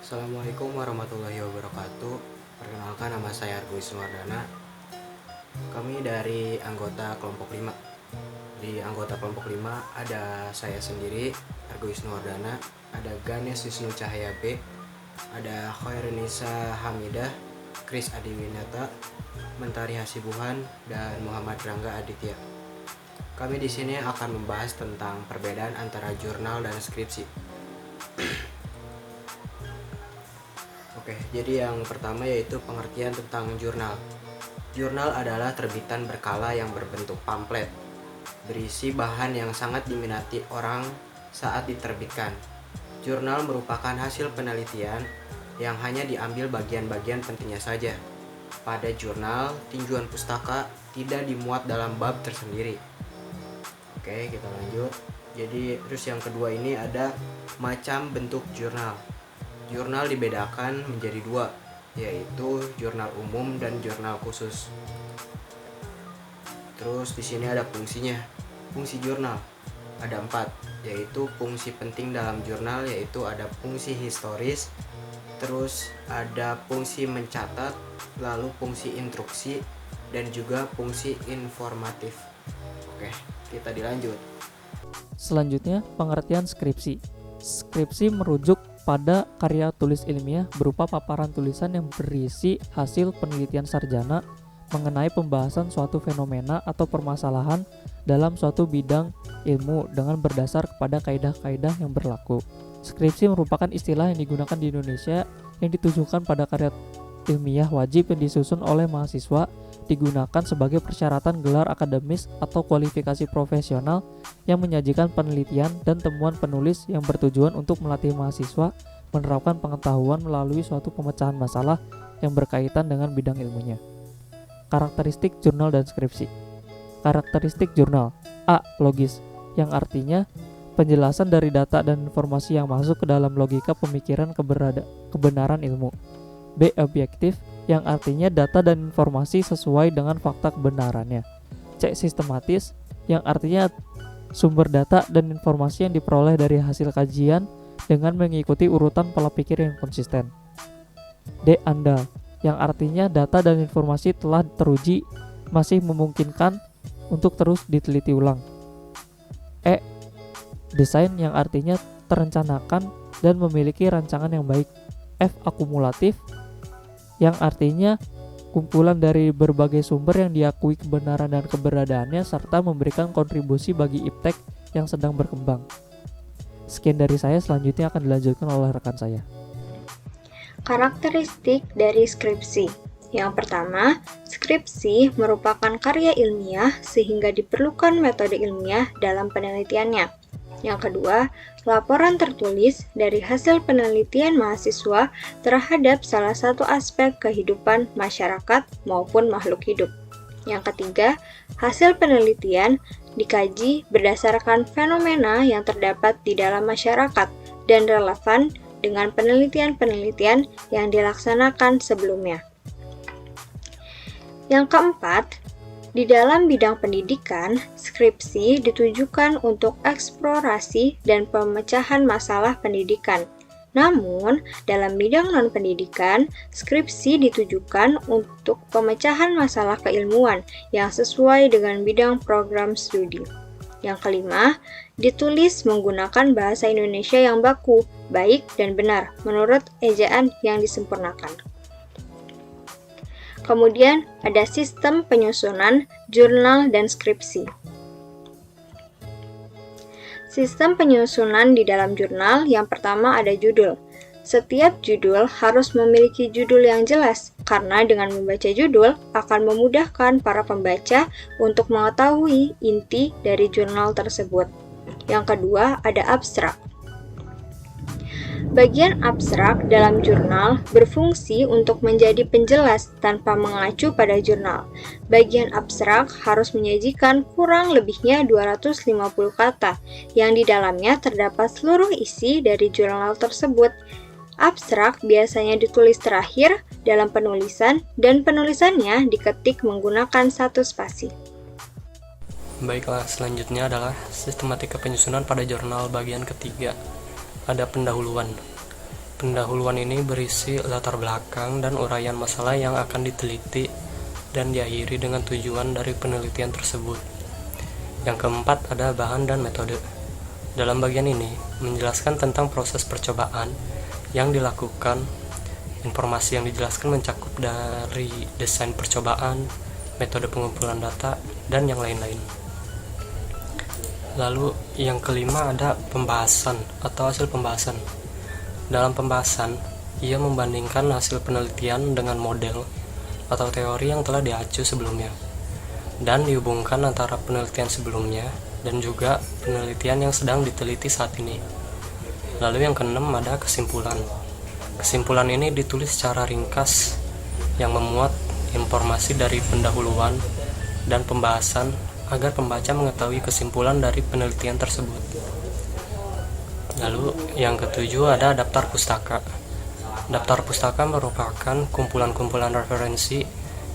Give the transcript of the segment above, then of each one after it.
Assalamualaikum warahmatullahi wabarakatuh. Perkenalkan, nama saya Argo Wisnuwardana. Kami dari anggota kelompok 5. Di anggota kelompok 5 ada saya sendiri, Argo Wisnuwardana, ada Ganes Wisnu Cahaya B, ada Khairunisa Hamidah, Kris Adiwinata, Mentari Hasibuhan, dan Muhammad Rangga Aditya. Kami di sini akan membahas tentang perbedaan antara jurnal dan skripsi. Oke, jadi yang pertama yaitu pengertian tentang jurnal. Jurnal adalah terbitan berkala yang berbentuk pamflet, berisi bahan yang sangat diminati orang saat diterbitkan. Jurnal merupakan hasil penelitian yang hanya diambil bagian-bagian pentingnya saja. Pada jurnal, tinjauan pustaka tidak dimuat dalam bab tersendiri. Oke, kita lanjut. Jadi, terus yang kedua ini ada macam bentuk jurnal. Jurnal dibedakan menjadi dua, yaitu jurnal umum dan jurnal khusus. Terus di sini ada fungsinya. Fungsi jurnal ada 4, yaitu fungsi penting dalam jurnal, yaitu ada fungsi historis, terus ada fungsi mencatat, lalu fungsi instruksi, dan juga fungsi informatif. Oke, kita dilanjut. Selanjutnya, pengertian skripsi. Skripsi merujuk pada karya tulis ilmiah berupa paparan tulisan yang berisi hasil penelitian sarjana mengenai pembahasan suatu fenomena atau permasalahan dalam suatu bidang ilmu dengan berdasar kepada kaidah-kaidah yang berlaku. Skripsi merupakan istilah yang digunakan di Indonesia yang ditujukan pada karya ilmiah wajib yang disusun oleh mahasiswa, digunakan sebagai persyaratan gelar akademis atau kualifikasi profesional yang menyajikan penelitian dan temuan penulis yang bertujuan untuk melatih mahasiswa menerapkan pengetahuan melalui suatu pemecahan masalah yang berkaitan dengan bidang ilmunya. Karakteristik jurnal dan skripsi. Karakteristik jurnal. A. Logis, yang artinya penjelasan dari data dan informasi yang masuk ke dalam logika pemikiran kebenaran ilmu. B. Objektif, yang artinya data dan informasi sesuai dengan fakta kebenarannya. C. Sistematis, yang artinya sumber data dan informasi yang diperoleh dari hasil kajian dengan mengikuti urutan pola pikir yang konsisten. D. Andal, yang artinya data dan informasi telah teruji masih memungkinkan untuk terus diteliti ulang. E. Desain, yang artinya terencanakan dan memiliki rancangan yang baik. F. Akumulatif, yang artinya kumpulan dari berbagai sumber yang diakui kebenaran dan keberadaannya serta memberikan kontribusi bagi iptek yang sedang berkembang. Sekian dari saya, selanjutnya akan dilanjutkan oleh rekan saya. Karakteristik dari skripsi. Yang pertama, skripsi merupakan karya ilmiah sehingga diperlukan metode ilmiah dalam penelitiannya. Yang kedua, laporan tertulis dari hasil penelitian mahasiswa terhadap salah satu aspek kehidupan masyarakat maupun makhluk hidup. Yang ketiga, hasil penelitian dikaji berdasarkan fenomena yang terdapat di dalam masyarakat dan relevan dengan penelitian-penelitian yang dilaksanakan sebelumnya. Yang keempat, di dalam bidang pendidikan, skripsi ditujukan untuk eksplorasi dan pemecahan masalah pendidikan. Namun, dalam bidang non-pendidikan, skripsi ditujukan untuk pemecahan masalah keilmuan yang sesuai dengan bidang program studi. Yang kelima, ditulis menggunakan bahasa Indonesia yang baku, baik, dan benar menurut ejaan yang disempurnakan. Kemudian ada sistem penyusunan jurnal dan skripsi. Sistem penyusunan di dalam jurnal yang pertama ada judul. Setiap judul harus memiliki judul yang jelas, karena dengan membaca judul akan memudahkan para pembaca untuk mengetahui inti dari jurnal tersebut. Yang kedua ada abstrak. Bagian abstrak dalam jurnal berfungsi untuk menjadi penjelas tanpa mengacu pada jurnal. Bagian abstrak harus menyajikan kurang lebihnya 250 kata, yang di dalamnya terdapat seluruh isi dari jurnal tersebut. Abstrak biasanya ditulis terakhir dalam penulisan dan penulisannya diketik menggunakan satu spasi. Baiklah, selanjutnya adalah sistematika penyusunan pada jurnal bagian ketiga. Ada pendahuluan. pendahuluan ini berisi latar belakang dan uraian masalah yang akan diteliti dan diakhiri dengan tujuan dari penelitian tersebut. Yang keempat ada bahan dan metode. Dalam bagian ini menjelaskan tentang proses percobaan yang dilakukan. Informasi yang dijelaskan mencakup dari desain percobaan, metode pengumpulan data, dan yang lain-lain. Lalu yang kelima ada pembahasan atau hasil pembahasan. Dalam pembahasan, ia membandingkan hasil penelitian dengan model atau teori yang telah diacu sebelumnya, dan dihubungkan antara penelitian sebelumnya dan juga penelitian yang sedang diteliti saat ini. Lalu yang keenam ada kesimpulan. Kesimpulan ini ditulis secara ringkas yang memuat informasi dari pendahuluan dan pembahasan agar pembaca mengetahui kesimpulan dari penelitian tersebut. Lalu yang ketujuh ada daftar pustaka. Daftar pustaka merupakan kumpulan-kumpulan referensi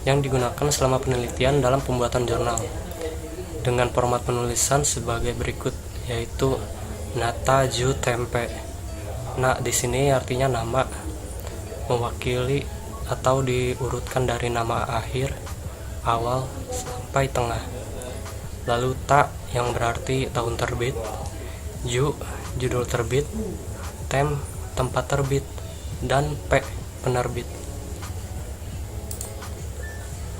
yang digunakan selama penelitian dalam pembuatan jurnal dengan format penulisan sebagai berikut, yaitu nata, ju, tempe. Nah, di sini artinya nama, mewakili atau diurutkan dari nama akhir, awal sampai tengah. Lalu ta yang berarti tahun terbit, ju judul terbit, tem tempat terbit, dan p penerbit.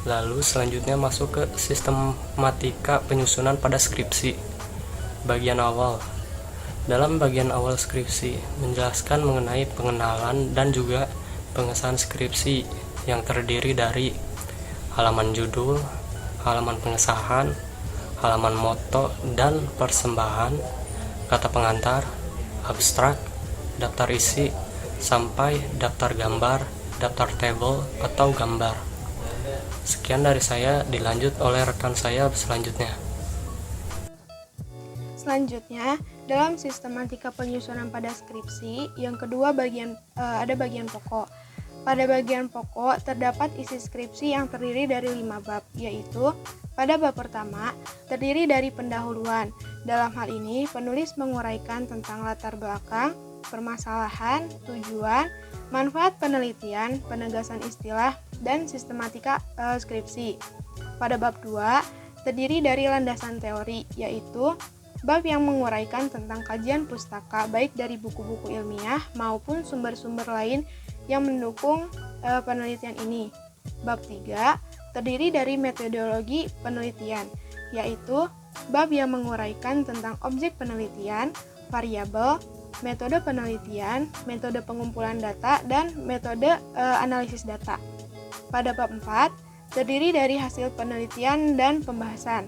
Lalu selanjutnya masuk ke sistematika penyusunan pada skripsi. Bagian awal. Dalam bagian awal skripsi menjelaskan mengenai pengenalan dan juga pengesahan skripsi yang terdiri dari halaman judul, halaman pengesahan, halaman moto dan persembahan, kata pengantar, abstrak, daftar isi, sampai daftar gambar, daftar tabel atau gambar. Sekian dari saya, dilanjut oleh rekan saya selanjutnya. Selanjutnya, dalam sistematika penyusunan pada skripsi, yang kedua ada bagian pokok. Pada bagian pokok terdapat isi skripsi yang terdiri dari 5 bab, yaitu pada bab pertama terdiri dari pendahuluan. Dalam hal ini, penulis menguraikan tentang latar belakang, permasalahan, tujuan, manfaat penelitian, penegasan istilah, dan sistematika skripsi. Pada bab 2 terdiri dari landasan teori, yaitu bab yang menguraikan tentang kajian pustaka baik dari buku-buku ilmiah maupun sumber-sumber lain yang mendukung penelitian ini. Bab 3 terdiri dari metodologi penelitian, yaitu bab yang menguraikan tentang objek penelitian, variabel, metode penelitian, metode pengumpulan data, dan metode analisis data. Pada bab 4 terdiri dari hasil penelitian dan pembahasan,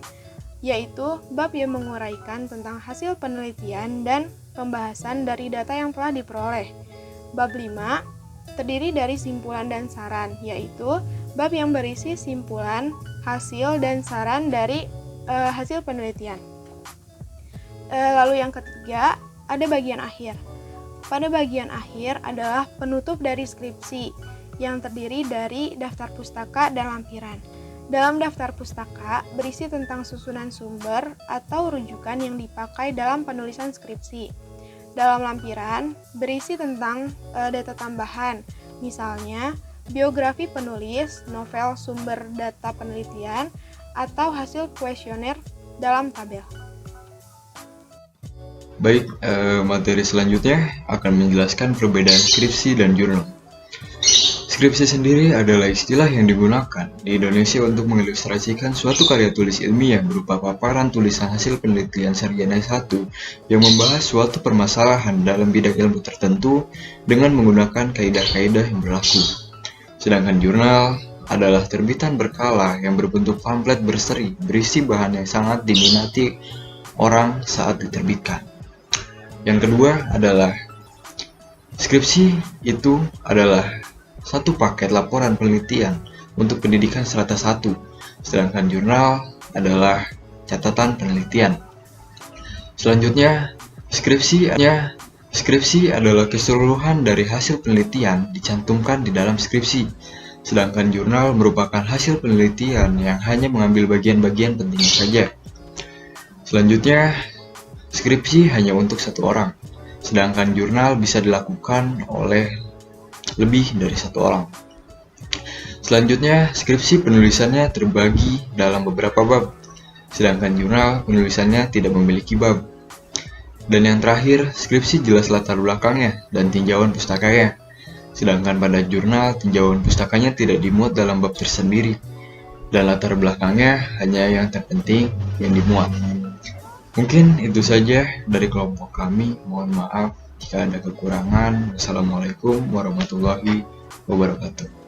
yaitu bab yang menguraikan tentang hasil penelitian dan pembahasan dari data yang telah diperoleh. Bab 5 terdiri dari simpulan dan saran, yaitu bab yang berisi simpulan, hasil, dan saran dari hasil penelitian. Lalu yang ketiga, ada bagian akhir. Pada bagian akhir adalah penutup dari skripsi, yang terdiri dari daftar pustaka dan lampiran. Dalam daftar pustaka berisi tentang susunan sumber atau rujukan yang dipakai dalam penulisan skripsi. Dalam lampiran berisi tentang data tambahan, misalnya biografi penulis, novel sumber data penelitian, atau hasil kuesioner dalam tabel. Baik, materi selanjutnya akan menjelaskan perbedaan skripsi dan jurnal. Skripsi sendiri adalah istilah yang digunakan di Indonesia untuk mengilustrasikan suatu karya tulis ilmiah berupa paparan tulisan hasil penelitian sarjana S1 yang membahas suatu permasalahan dalam bidang ilmu tertentu dengan menggunakan kaidah-kaidah yang berlaku. Sedangkan jurnal adalah terbitan berkala yang berbentuk pamflet berseri berisi bahan yang sangat diminati orang saat diterbitkan. Yang kedua adalah skripsi itu adalah satu paket laporan penelitian untuk pendidikan strata 1, sedangkan jurnal adalah catatan penelitian. Selanjutnya, skripsi adalah keseluruhan dari hasil penelitian dicantumkan di dalam skripsi, sedangkan jurnal merupakan hasil penelitian yang hanya mengambil bagian-bagian pentingnya saja. Selanjutnya, skripsi hanya untuk satu orang, sedangkan jurnal bisa dilakukan oleh lebih dari satu orang. Selanjutnya, skripsi penulisannya terbagi dalam beberapa bab, sedangkan jurnal penulisannya tidak memiliki bab. Dan yang terakhir, skripsi jelas latar belakangnya dan tinjauan pustakanya, sedangkan pada jurnal tinjauan pustakanya tidak dimuat dalam bab tersendiri, dan latar belakangnya hanya yang terpenting yang dimuat. Mungkin itu saja dari kelompok kami, mohon maaf jika ada kekurangan. Wassalamualaikum warahmatullahi wabarakatuh.